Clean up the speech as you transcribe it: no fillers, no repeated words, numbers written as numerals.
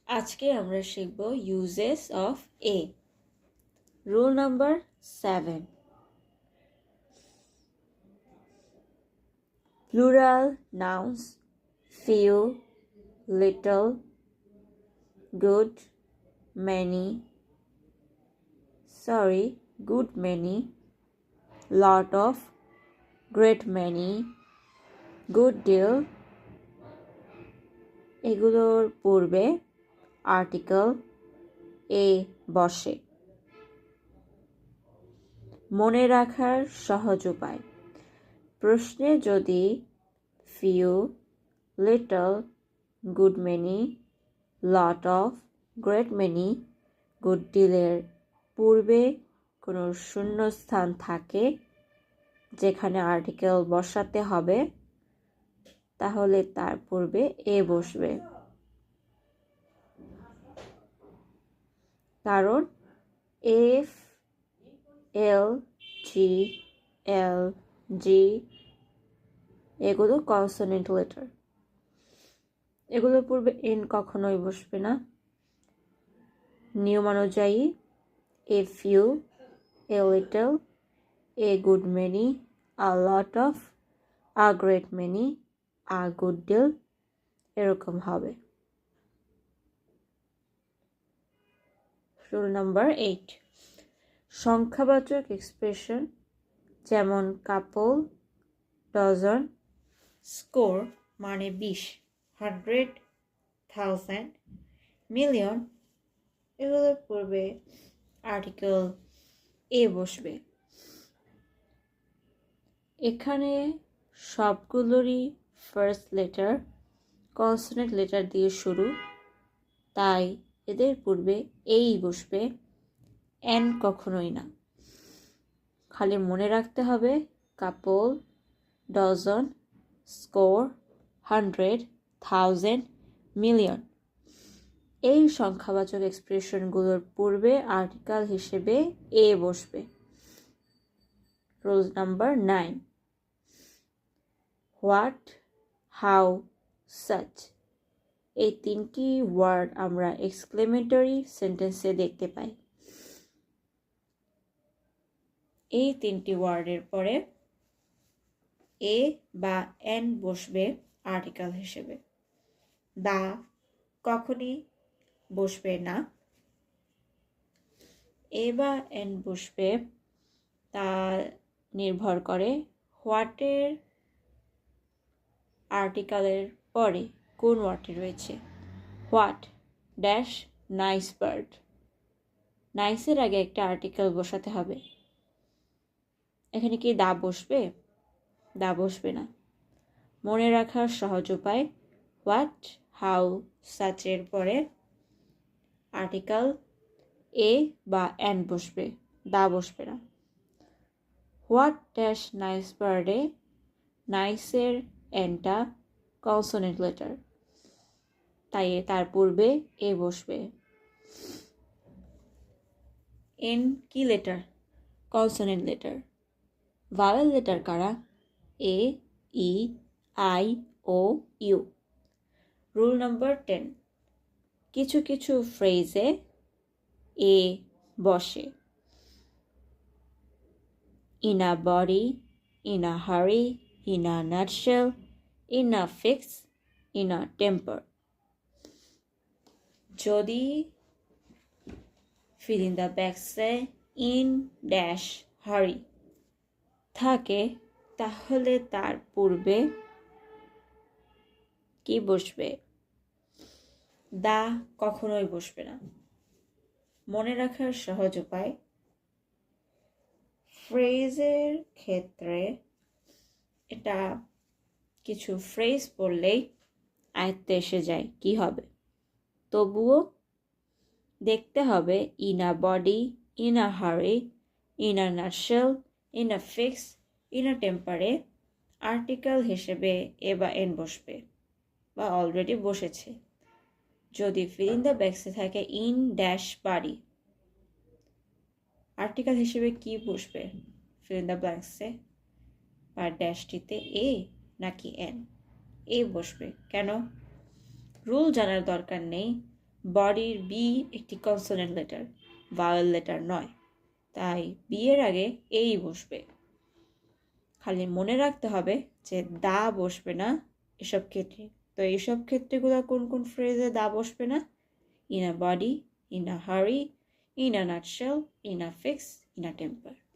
আজকে আমরা শিখব uses of a. Rule number 7. Plural nouns few, little, good, many, good many, lot of, great many, good deal এগুলোর পূর্বে article a বসে। মনে রাখার সহজ উপায়, প্রশ্নে যদি few, little, good many, lot of, great many, good ডিলের পূর্বে কোনো শূন্যস্থান থাকে যেখানে আর্টিকেল বসাতে হবে, তাহলে তার পূর্বে এ বসবে। কারণ এফ, এল, জি, এল, জি এগুলো কনসোনেন্ট লেটার, এগুলোর পূর্বে এন কখনোই বসবে না। নিয়ম অনুযায়ী a few, a little, a good many, a lot of, a great many, a good deal এরকম হবে। রুল নাম্বার 8, সংখ্যাবাচক এক্সপ্রেশন যেমন কাপল, ডজন, স্কোর মানে 20, 100, 1000, মিলিয়ন এগুলোর পূর্বে আর্টিকেল এ বসবে। এখানে সবগুলোরই ফার্স্ট লেটার কনসোনেন্ট লেটার দিয়ে শুরু, তাই এদের পূর্বে এই বসবে, এন কখনোই না। খালি মনে রাখতে হবে কাপল, ডজন, স্কোর, 100, 1000, মিলিয়ন এই সংখ্যাবাচক এক্সপ্রেশনগুলোর পূর্বে আর্টিকেল হিসেবে এ বসবে। Rule number 9, what, how, such এই তিনটি ওয়ার্ড আমরা এক্সক্লেমেটরি সেন্টেন্সে দেখতে পাই। এই তিনটি ওয়ার্ডের পরে এ বা এন বসবে আর্টিকেল হিসেবে। দা কখনই বসবে না। এ বা এন বসবে তা নির্ভর করে হোয়াটের আর্টিকেলের পরে কোন ওয়ার্ডটি রয়েছে। হোয়াট ড্যাশ নাইস বার্ড, নাইসের আগে একটা আর্টিকেল বসাতে হবে। এখানে কি দা বসবে? দা বসবে না। মনে রাখার সহজ উপায়, হোয়াট, হাউ, সাচের পরে আর্টিকেল এ বা এন বসবে, দা বসবে না। হোয়াট ড্যাশ নাইস বার্ডে নাইসের এনটা কনসোনেন্ট লেটার, তাই তার পূর্বে এ বসবে। এন কি লেটার? Consonant letter. ভাওয়েল লেটার কারা? A, E, I, O, U. Rule number 10, কিছু কিছু ফ্রেজে এ বসে। In a body, in a hurry, in a nutshell, in a fix, in a temper. যদি fill in the blanks-এ in dash hurry থাকে তাহলে তার পূর্বে কি বসবে? দা কখনোই বসবে না। মনে রাখার সহজ উপায়, ফ্রেজের ক্ষেত্রে এটা কিছু ফ্রেজ পড়লেই আয়ত্তে এসে যায় কি হবে, তবুও দেখতে হবে in a body, in a hurry, in a nutshell, in a fix, in a টেম্পারে আর্টিকেল হিসেবে এ বা এন বসবে বা অলরেডি বসেছে। যদি ফিল ইন দ্য ব্ল্যাঙ্কসে থাকে ইন ড্যাশ বাড়ি, আর্টিকেল হিসেবে কি বসবে ফিল ইন দ্য ব্ল্যাঙ্কসে বা ড্যাশটিতে? এ নাকি এন? এ বসবে। কেন? রুল জানার দরকার নেই, বডির বি একটি কনসোনেন্ট লেটার, ভাওয়েল লেটার নয়, তাই বি এর আগে এই বসবে। খালি মনে রাখতে হবে যে দা বসবে না এসব ক্ষেত্রে। তো এইসব ক্ষেত্রেগুলো কোন কোন ফ্রেজে দা বসবে না? In a body, in a hurry, in a nutshell, in a fix, in a temper.